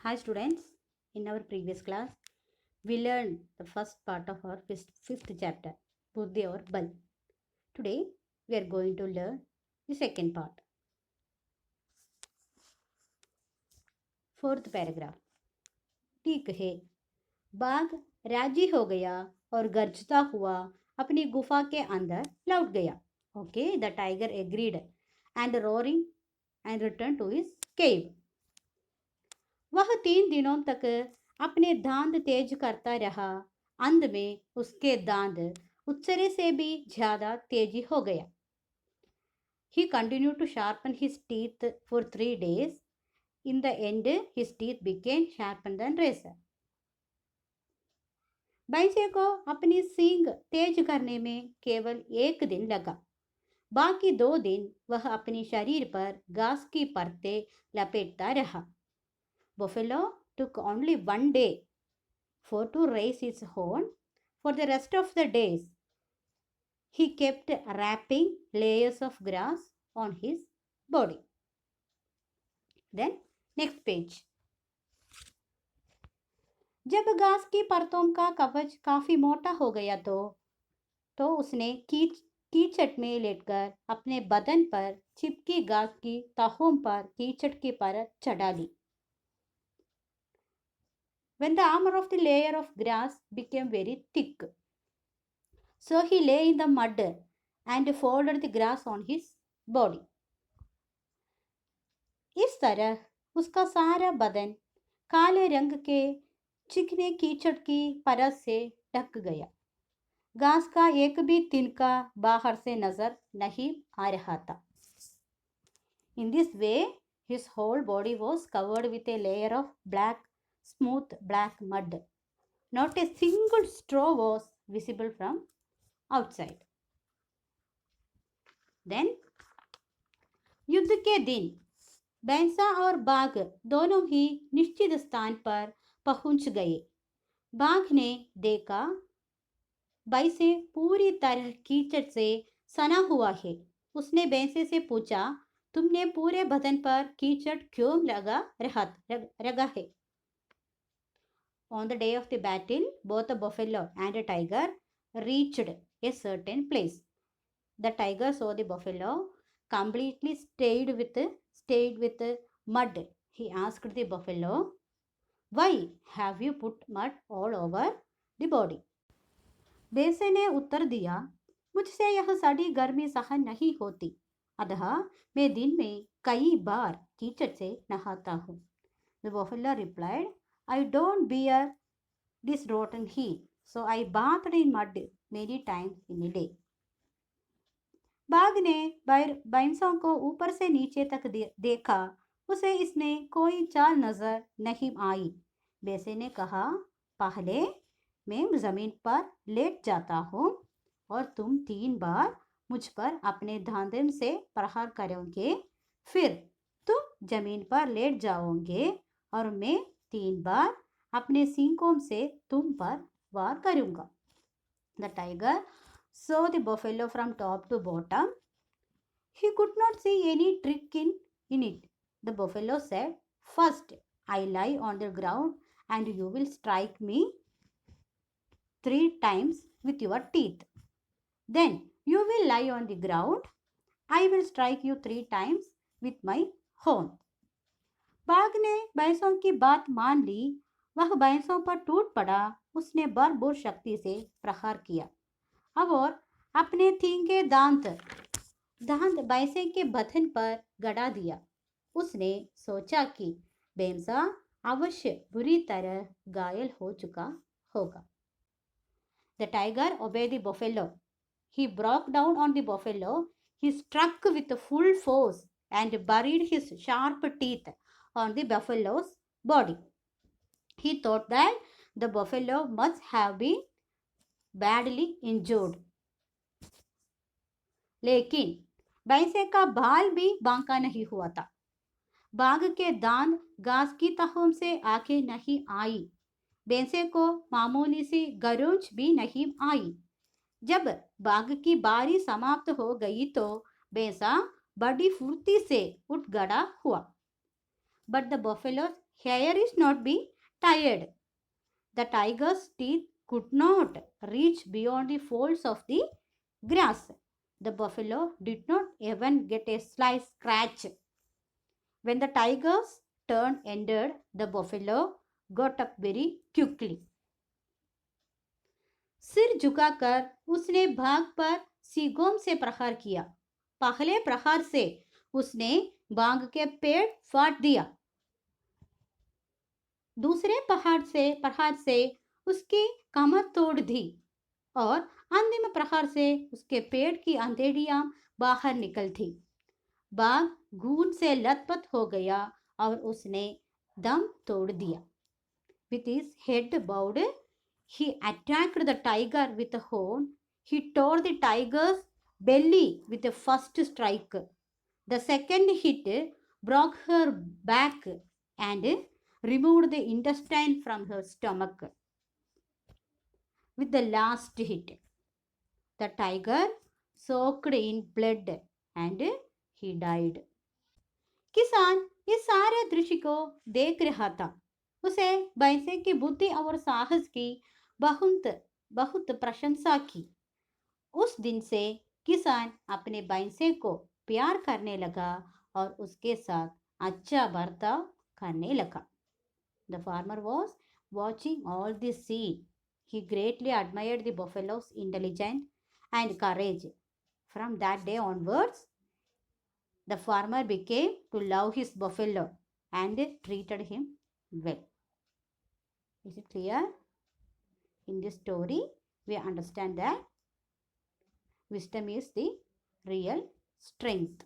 Hi students, in our previous class, we learned the first part of our fifth chapter, Buddhi or Bal. Today, we are going to learn the second part, fourth paragraph. ठीक है, बाघ राजी हो गया और गर्जता हुआ अपनी गुफा के अंदर लौट गया. Okay, the tiger agreed and roaring and returned to his cave. वह 3 दिनों तक अपने दांत तेज करता रहा. अंत में उसके दांत उत्सरे से भी ज्यादा तेजी हो गया. He continued to sharpen his teeth for 3 days. In the end, his teeth became sharper than razor. भैंसे को अपनी सींग तेज करने में केवल 1 दिन लगा. बाकी 2 दिन वह अपने शरीर पर घास की परतें लपेटता रहा. Buffalo took only 1 day for to raise his horn. For the rest of the days, he kept wrapping layers of grass on his body. Then, next page. जब घास की परतों का कवच काफी मोटा हो गया तो उसने कीचड़ में लेटकर अपने बदन पर चिपकी घास की तहों पर कीचड़ की परत चढ़ा ली. When the armor of the layer of grass became very thick, so he lay in the mud and folded the grass on his body. इस तरह उसका सारा बदन काले रंग के चिकने कीचड़ की परत से ढक गया. घास का एक भी तिनका बाहर से नजर नहीं आ रहा था. In this way, his whole body was covered with a layer of smooth black mud. Not a single straw was visible from outside. Then, युद्ध के दिन भैंसा और बाघ दोनों ही निश्चित स्थान पर पहुंच गए. बाघ ने देखा भैंसे पूरी तरह कीचड़ से सना हुआ है. उसने भैंसे से पूछा, तुमने पूरे बदन पर कीचड़ क्यों रगा है? On the day of the battle, both a buffalo and a tiger reached a certain place. The tiger saw the buffalo completely stayed with mud. He asked the buffalo, why have you put mud all over the body? भैंसे ने उत्तर दिया, मुझसे यह सड़ी गर्मी सहन नहीं होती, अतः मैं दिन में कई बार कीचड़ से नहाता हूँ. The buffalo replied, I don't bear this rotten heat, so I bathed in mud many times in a day. बाघ ने भैंसों को ऊपर से नीचे तक देखा. उसे इसमें कोई चाल नजर नहीं आई. भैंसे ने कहा, पहले मैं जमीन पर लेट जाता हूँ और तुम 3 बार मुझ पर अपने दांतों से प्रहार करोगे. फिर तुम जमीन पर लेट जाओगे और मैं 3 बार अपने सींगों से तुम पर वार करूंगा. The tiger saw the buffalo from top to bottom. He could not see any trick in it. The buffalo said, first I lie on the ground and you will strike me 3 times with your teeth. Then you will lie on the ground. I will strike you 3 times with my horn. बाघ ने भैंसों की बात मान ली. वह भैंसों पर टूट पड़ा. उसने भरपूर शक्ति से प्रहार किया और अपने तीखे दांत भैंसे के बदन पर गड़ा दिया. उसने सोचा कि भैंसा अवश्य बुरी तरह घायल हो चुका होगा. The tiger obeyed the buffalo. He broke down on the buffalo. He struck with full force and buried his sharp teeth on the buffalo's body. He thought that the buffalo must have been badly injured. लेकिन भैंसे का बाल भी बांका नहीं हुआ था. बाघ के दांत घास की तहों से आगे नहीं आई. भैंसे को मामूली सी गरूंच भी नहीं आई. जब बाघ की बारी समाप्त हो गई तो भैंसा बड़ी फुर्ती से उठ खड़ा हुआ. But the buffalo hair is not be tired. The tiger's teeth could not reach beyond the folds of the grass. The buffalo did not even get a slight scratch. When the tiger's turn ended, the buffalo got up very quickly. सिर झुकाकर उसने बाघ पर सींगों से प्रहार किया. पहले प्रहार से उसने बाघ के पेट फाड़ दिया. दूसरे प्रहार से उसकी कमर तोड़ दी और अंतिम प्रहार से उसके पेट की अंधेड़ियां बाहर निकल थी. बाघ खून से लथपथ हो गया और उसने दम तोड़ दिया. With his head bowed, he attacked the tiger with a horn. He tore the tiger's belly with the first strike. The second hit broke her back and removed the intestine from her stomach. With the last hit, the tiger soaked in blood and he died. किसान इस सारे दृश्य को देख रहा था. उसे भैंसे की बुद्धि और साहस की बहुत बहुत प्रशंसा की. उस दिन से किसान अपने भैंसे को प्यार करने लगा और उसके साथ अच्छा बर्ताव करने लगा. The farmer was watching all this scene. He greatly admired the buffalo's intelligence and courage. From that day onwards, the farmer became to love his buffalo and treated him well. Is it clear? In this story, we understand that wisdom is the real strength.